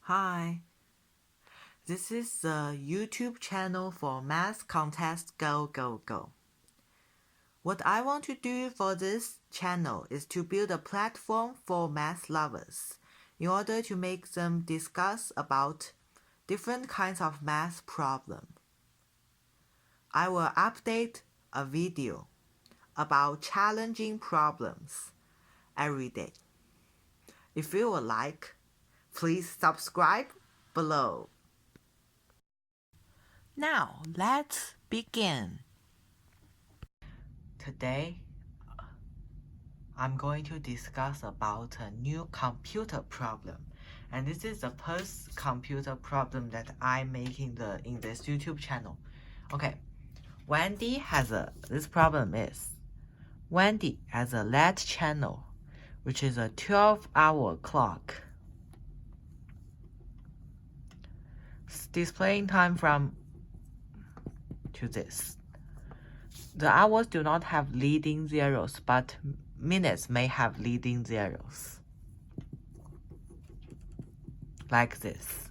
Hi, this is the YouTube channel for Math Contest Go Go Go. What I want to do for this channel is to build a platform for math lovers in order to make them discuss about different kinds of math problems. I will update a video about challenging problems every day. If you would like, please subscribe below. Now, let's begin. Today, I'm going to discuss about a new computer problem. And this is the first computer problem that I'm making in this YouTube channel. Okay, this problem is, Wendy has a LED channel, which is a 12-hour clock, displaying time from to this. The hours do not have leading zeros, but minutes may have leading zeros. Like this.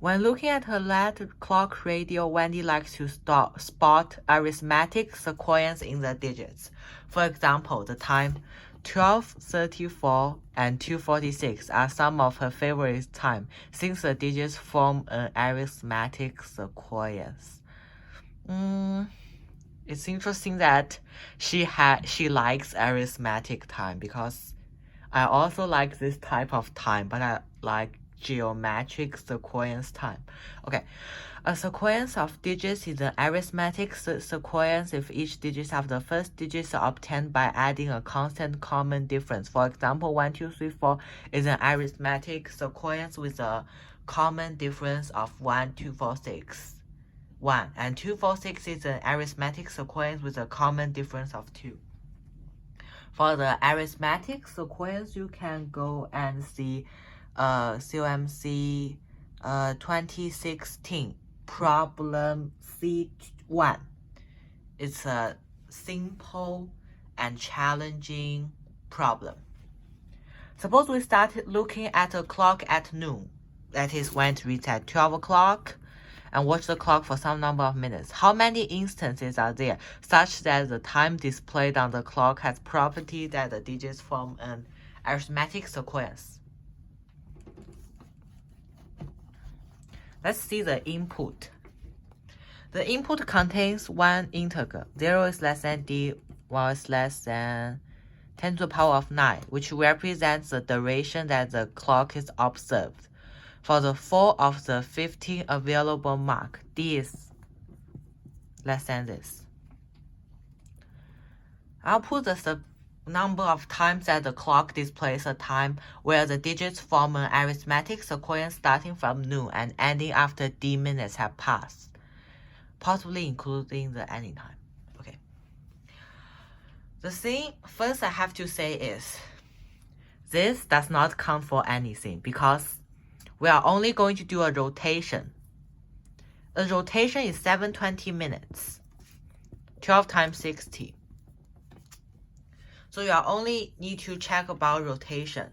When looking at her LED clock radio, Wendy likes to spot arithmetic sequence in the digits. For example, the time 12:34 and 2:46 are some of her favorite time, since the digits form an arithmetic sequence. It's interesting that she likes arithmetic time, because I also like this type of time, but I like geometric sequence time. Okay, a sequence of digits is an arithmetic sequence if each digit of the first digits are obtained by adding a constant common difference. For example, 1, 2, 3, 4 is an arithmetic sequence with a common difference of 1, 2, 4, 6. 1 and 2, 4, 6 is an arithmetic sequence with a common difference of 2. For the arithmetic sequence, you can go and see COMC 2016 problem C1. It's a simple and challenging problem. Suppose we start looking at a clock at noon, that is when it reads at 12 o'clock, and watch the clock for some number of minutes. How many instances are there such that the time displayed on the clock has property that the digits form an arithmetic sequence? Let's see the input. The input contains one integer. 0 is less than d, 1 is less than 10 to the power of 9, which represents the duration that the clock is observed. For the 4 of the 15 available mark, d is less than this. I'll put the number of times that the clock displays a time where the digits form an arithmetic sequence starting from noon and ending after d minutes have passed, possibly including the ending time. Okay. The thing first I have to say is, this does not count for anything, because we are only going to do a rotation. A rotation is 720 minutes. 12 times 60. So you only need to check about rotation.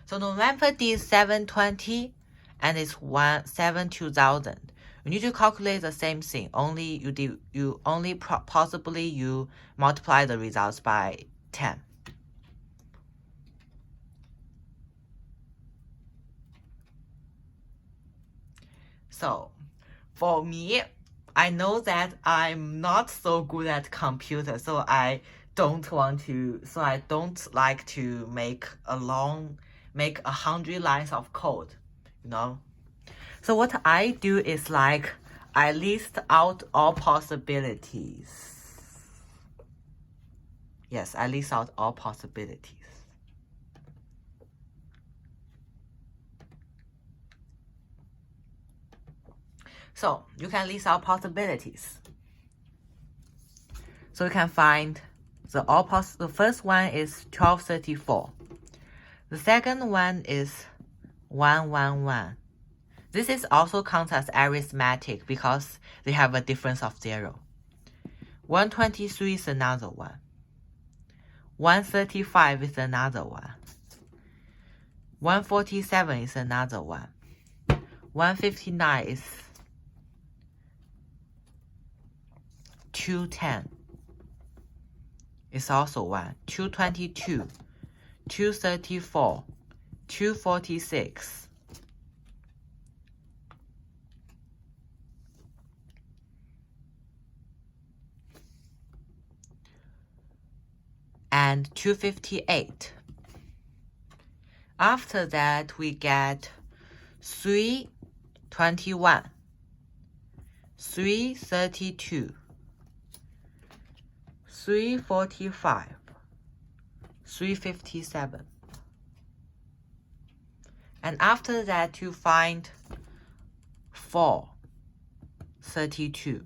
So November D is 720 and it's 2000. You need to calculate the same thing. Possibly you multiply the results by 10. So for me, I know that I'm not so good at computer, so I don't like to make 100 lines of code, So what I do is I list out all possibilities. Yes, I list out all possibilities. So you can list out possibilities. So you can find the first one is 1234. The second one is 111. This is also counts as arithmetic because they have a difference of 0. 123 is another one. 135 is another one. 147 is another one. 159 is 210. It's also 1. 222, 234, 246. And 258. After that, we get 321, 332, 345, 357. And after that, you find 432.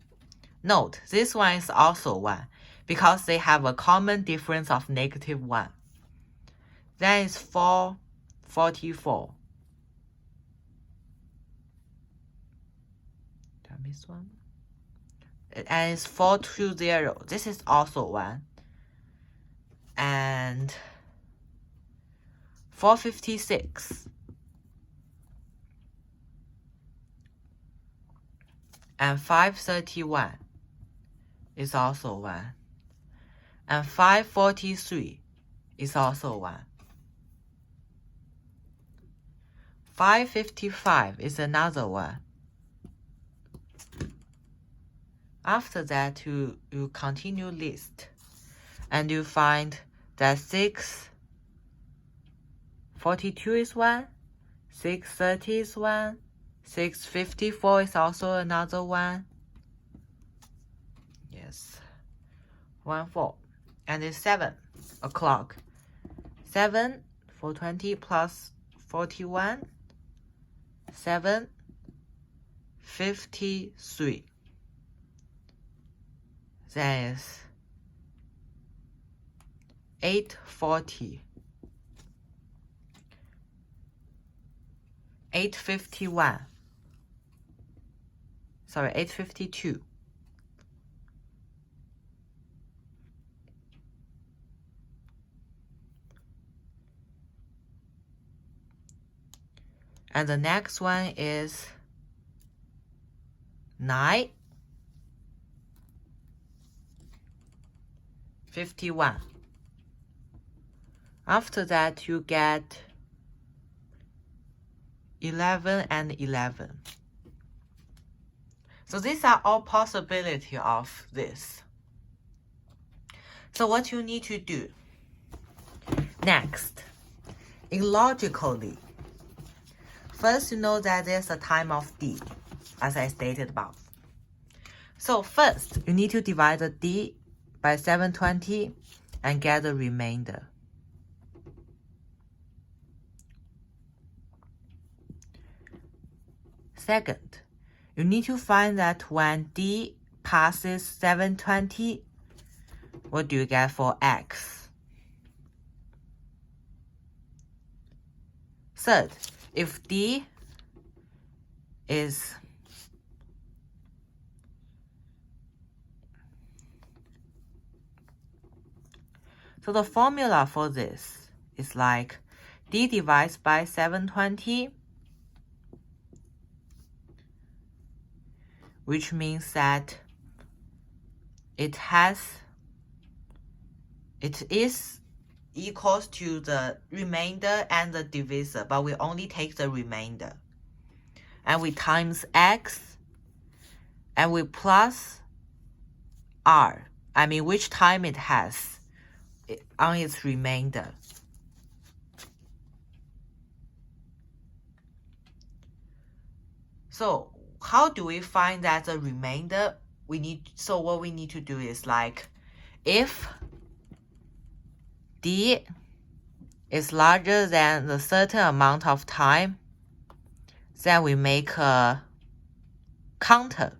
Note, this one is also 1 because they have a common difference of -1. Then it's 444. Did I miss one? And it's 420. This is also 1. And 456. And 531 is also 1. And 543 is also 1. 555 is another 1. After that, you continue list, and you find that 642 is 1, 630 is 1, 654 is also another 1. Yes, 14. And it's 7 o'clock. 7, 420 plus 41, 753. That is 840, 851. Sorry, 852. And the next one is 951. After that, you get 11 and 11. So these are all possibility of this. So what you need to do next, illogically, first you know that there's a time of D, as I stated above. So first, you need to divide the D by 720 and get the remainder. Second, you need to find that when D passes 720, what do you get for X? Third, if D is so the formula for this is like D divides by 720, which means that it is equals to the remainder and the divisor, but we only take the remainder. And we times X, and we plus R. I mean, which time it has on its remainder. So how do we find that the remainder? So what we need to do is like, if D is larger than a certain amount of time, then we make a counter.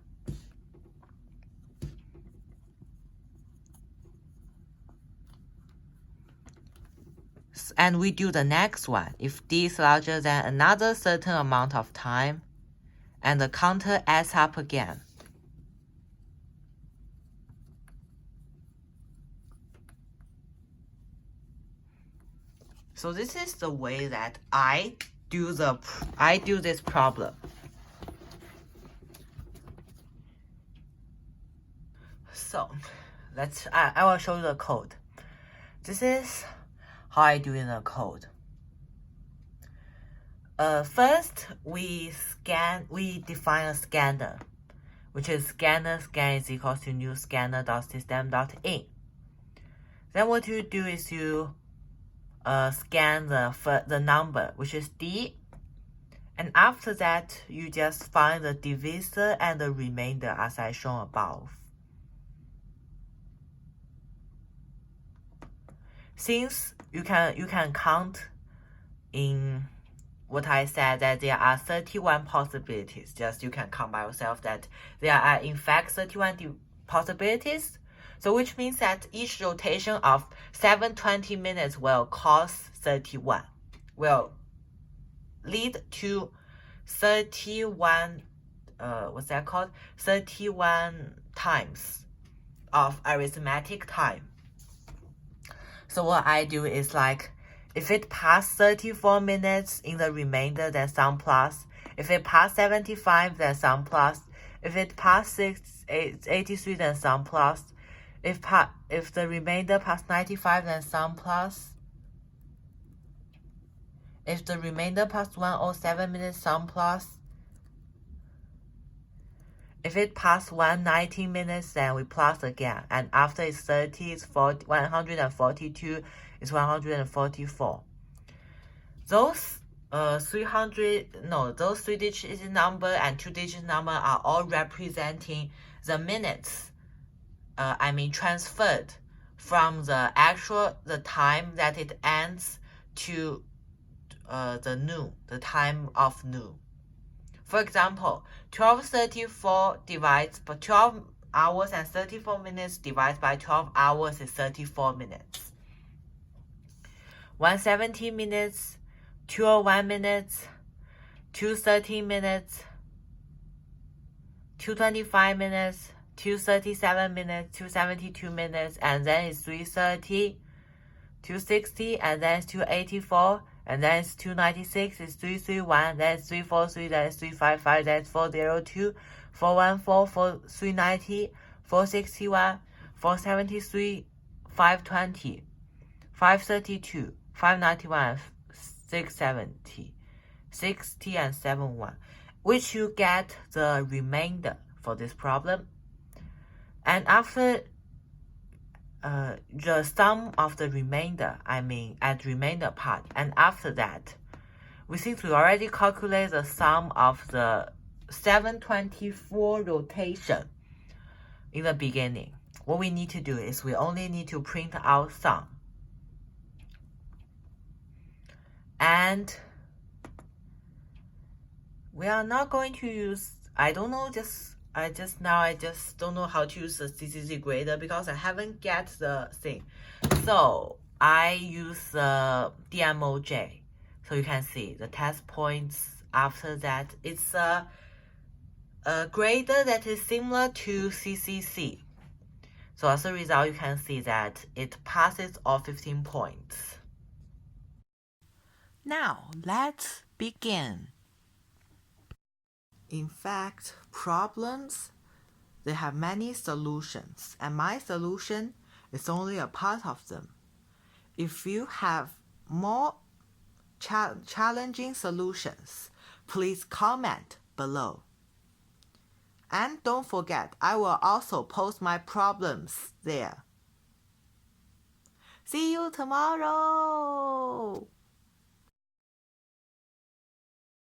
And we do the next one. If D is larger than another certain amount of time, and the counter adds up again. So this is the way that I do this problem. So I will show you the code. This is how I do in the code. First we define a scanner, which is scan is equals to new scanner.system.in. Then what you do is you scan the number, which is D, and after that you just find the divisor and the remainder as I shown above. Since you can count in what I said, that there are 31 possibilities, just you can count by yourself that there are in fact 31 possibilities. So which means that each rotation of 720 minutes will cause 31, will lead to 31, 31 times of arithmetic time. So what I do is like, if it passed 34 minutes in the remainder, then sum plus. If it passed 75, then sum plus. If it passed 83, then sum plus. If the remainder passed 95, then sum plus. If the remainder passed 107 minutes, sum plus. If it passed 119 minutes, then we plus again. And after it's 30, it's 142, it's 144. Those those 3-digit number and 2-digit number are all representing the minutes, transferred from the time that it ends to the time of noon. For example, 12 hours and 34 minutes divided by 12 hours is 34 minutes. 170 minutes, 201 minutes, 213 minutes, 225 minutes, 237 minutes, 272 minutes, and then it's 330, 260, and then it's 284, and then it's 296, it's 331, then it's 343, then it's 355, then it's 402, 414, 390, 461, 473, 520, 532, 591, 670, 60, and 71, which you get the remainder for this problem. And after the sum of the remainder, at remainder part, and after that, since we already calculate the sum of the 724 rotation in the beginning, what we need to do is we only need to print out sum. And we are not going to use, I just don't know how to use the CCC grader because I haven't get the thing. So I use the DMOJ. So you can see the test points after that. It's a grader that is similar to CCC. So as a result, you can see that it passes all 15 points. Now, let's begin. In fact, problems, they have many solutions, and my solution is only a part of them. If you have more challenging solutions, please comment below. And don't forget, I will also post my problems there. See you tomorrow!